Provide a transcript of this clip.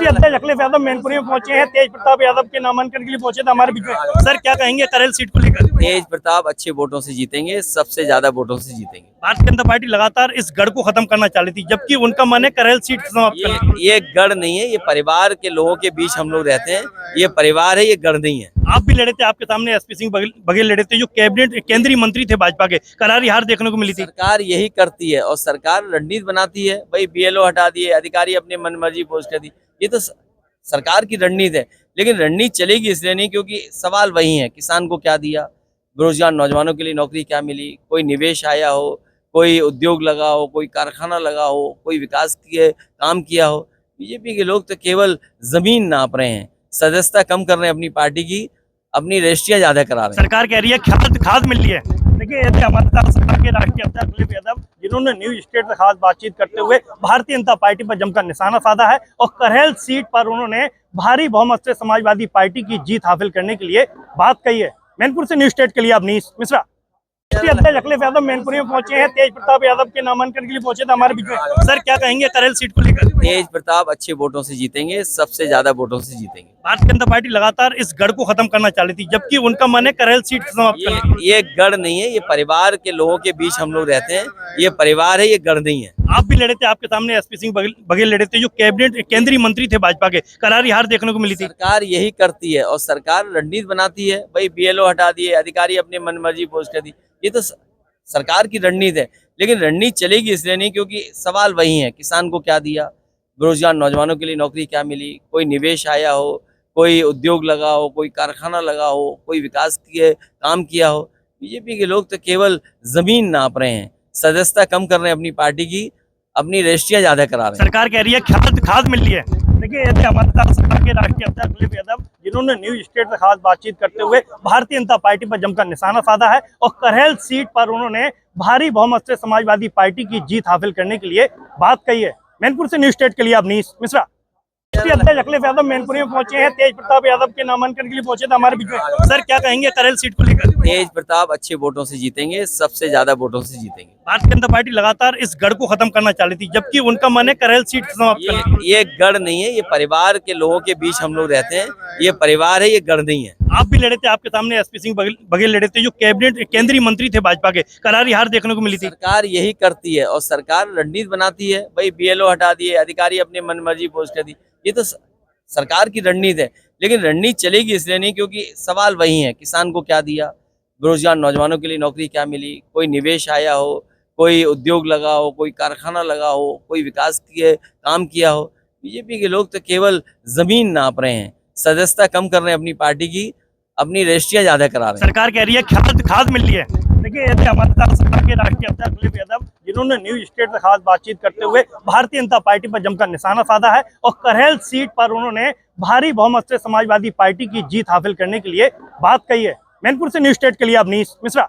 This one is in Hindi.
अध्यक्ष अखिलेश यादव मैनपुरी में पहुंचे हैं। तेज प्रताप यादव के नामांकन के लिए पहुंचे थे हमारे बीच में। सर क्या कहेंगे करेल सीट को लेकर? तेज प्रताप अच्छे वोटों से जीतेंगे, सबसे ज्यादा वोटों से जीतेंगे। भारतीय जनता पार्टी लगातार इस गढ़ को खत्म करना चाह रही थी, जबकि उनका मन है करेल सीट समाप्त करना। ये गढ़ नहीं है, ये परिवार के लोगों के बीच हम लोग रहते हैं। ये परिवार है, ये गढ़ नहीं है। आप भी लड़े थे, आपके सामने एसपी सिंह बघेल लड़े थे, जो कैबिनेट केंद्रीय मंत्री थे भाजपा के। करारी हार देखने को मिली थी। सरकार यही करती है और सरकार रणनीति बनाती है। भाई बीएलओ हटा दिए, अधिकारी अपने मनमर्जी पोस्ट कर दी, ये तो सरकार की रणनीति है। लेकिन रणनीति चलेगी इसलिए नहीं क्योंकि सवाल वही है, किसान को क्या दिया, बेरोजगार नौजवानों के लिए नौकरी क्या मिली, कोई निवेश आया हो, कोई उद्योग लगा हो, कोई कारखाना लगा हो, कोई विकास के काम किया हो। बीजेपी के लोग तो केवल जमीन नाप रहे हैं, सदस्यता कम कर रहे हैं अपनी पार्टी की, अपनी रजिस्ट्रियां ज्यादा करा रहे हैं। सरकार कह रही है खाद मिल रही है। देखिए ऐसे हमारे साथ सरकार के राष्ट्रीय अध्यक्ष अखिलेश यादव, जिन्होंने न्यूज स्टेट से खास बातचीत करते हुए भारतीय जनता पार्टी पर जमकर निशाना साधा है और करेल सीट पर उन्होंने भारी बहुमत से समाजवादी पार्टी की जीत हासिल करने के लिए बात कही है। मैनपुर से न्यूज स्टेट के लिए अवनीश मिश्रा। अध्यक्ष अखिलेश यादव मैनपुरी में पहुंचे हैं। तेज प्रताप यादव के नामांकन के लिए पहुंचे थे हमारे बीच में। सर क्या कहेंगे करेल सीट को लेकर? तेज प्रताप अच्छे वोटों से जीतेंगे, सबसे ज्यादा वोटों से जीतेंगे। भारतीय जनता पार्टी लगातार इस गढ़ को खत्म करना चाह रही थी, जबकि उनका मन है करेल सीट समाप्त करना। ये गढ़ नहीं है, ये परिवार के लोगों के बीच हम लोग रहते हैं। ये परिवार है, ये गढ़ नहीं है। आप भी लड़े थे, आपके सामने एसपी सिंह बघेल लड़े थे, जो कैबिनेट केंद्रीय मंत्री थे भाजपा के। करारी हार देखने को मिली थी। सरकार यही करती है और सरकार रणनीति बनाती है। भाई बीएलओ हटा दिए, अधिकारी अपने मनमर्जी पोस्ट कर दी, ये तो सरकार की रणनीति है। लेकिन रणनीति चलेगी इसलिए नहीं क्योंकि सवाल वही है, किसान को क्या दिया, बेरोजगार नौजवानों के लिए नौकरी क्या मिली, कोई निवेश आया हो, कोई उद्योग लगा हो, कोई कारखाना लगा हो, कोई विकास के काम किया हो। बीजेपी के लोग तो केवल जमीन नाप रहे हैं, सदस्यता कम कर रहे हैं अपनी पार्टी की, अपनी रजिस्ट्रियां ज्यादा करा रहे हैं। सरकार कह रही है खाद मिल रही है। देखिए ऐसे हमारे साथ सरकार के राष्ट्रीय अध्यक्ष अखिलेश यादव, जिन्होंने न्यूज स्टेट से खास बातचीत करते हुए भारतीय जनता पार्टी पर जमकर निशाना साधा है और करेल सीट पर उन्होंने भारी बहुमत से समाजवादी पार्टी की जीत हासिल करने के लिए बात कही है। मैनपुर से न्यूज स्टेट के लिए अवनीश मिश्रा। अध्यक्ष अखिलेश यादव मैनपुरी में पहुंचे हैं। तेज प्रताप यादव के नामांकन के लिए पहुंचे थे हमारे बीच में। सर क्या कहेंगे करेल सीट को लेकर? तेज प्रताप अच्छे वोटों से जीतेंगे, सबसे ज्यादा वोटों से जीतेंगे। भारतीय जनता पार्टी लगातार इस गढ़ को खत्म करना चाह रही थी, जबकि उनका मन है करेल सीट समाप्त करना। ये गढ़ नहीं है, ये परिवार के लोगों के बीच हम लोग रहते हैं। ये परिवार है, ये गढ़ नहीं है। आप भी लड़े थे, आपके सामने एसपी सिंह बघेल लड़े थे, जो कैबिनेट केंद्रीय मंत्री थे भाजपा के। करारी हार देखने को मिली थी। सरकार यही करती है और सरकार रणनीति बनाती है। भाई बीएलओ हटा दिए, अधिकारी अपने मनमर्जी पोस्ट कर दी, ये तो सरकार की रणनीति है। लेकिन रणनीति चलेगी इसलिए नहीं क्योंकि सवाल वही है, किसान को क्या दिया, बेरोजगार नौजवानों के लिए नौकरी क्या मिली, कोई निवेश आया हो, कोई उद्योग लगा हो, कोई कारखाना लगा हो, कोई विकास के काम किया हो। बीजेपी के लोग तो केवल जमीन नाप रहे हैं, सदस्यता कम कर रहे हैं अपनी पार्टी की, अपनी रजिस्ट्रियां ज्यादा करा रहे हैं। सरकार कह रही है खाद मिल रही है। देखिए ऐसे हमारे साथ सरकार के राष्ट्रीय अध्यक्ष अखिलेश यादव, जिन्होंने न्यूज स्टेट से खास बातचीत करते हुए भारतीय जनता पार्टी पर जमकर निशाना साधा है और करेल सीट पर उन्होंने भारी बहुमत से समाजवादी पार्टी की जीत हासिल करने के लिए बात कही है। मैनपुर से न्यूज स्टेट के लिए अवनीश मिश्रा।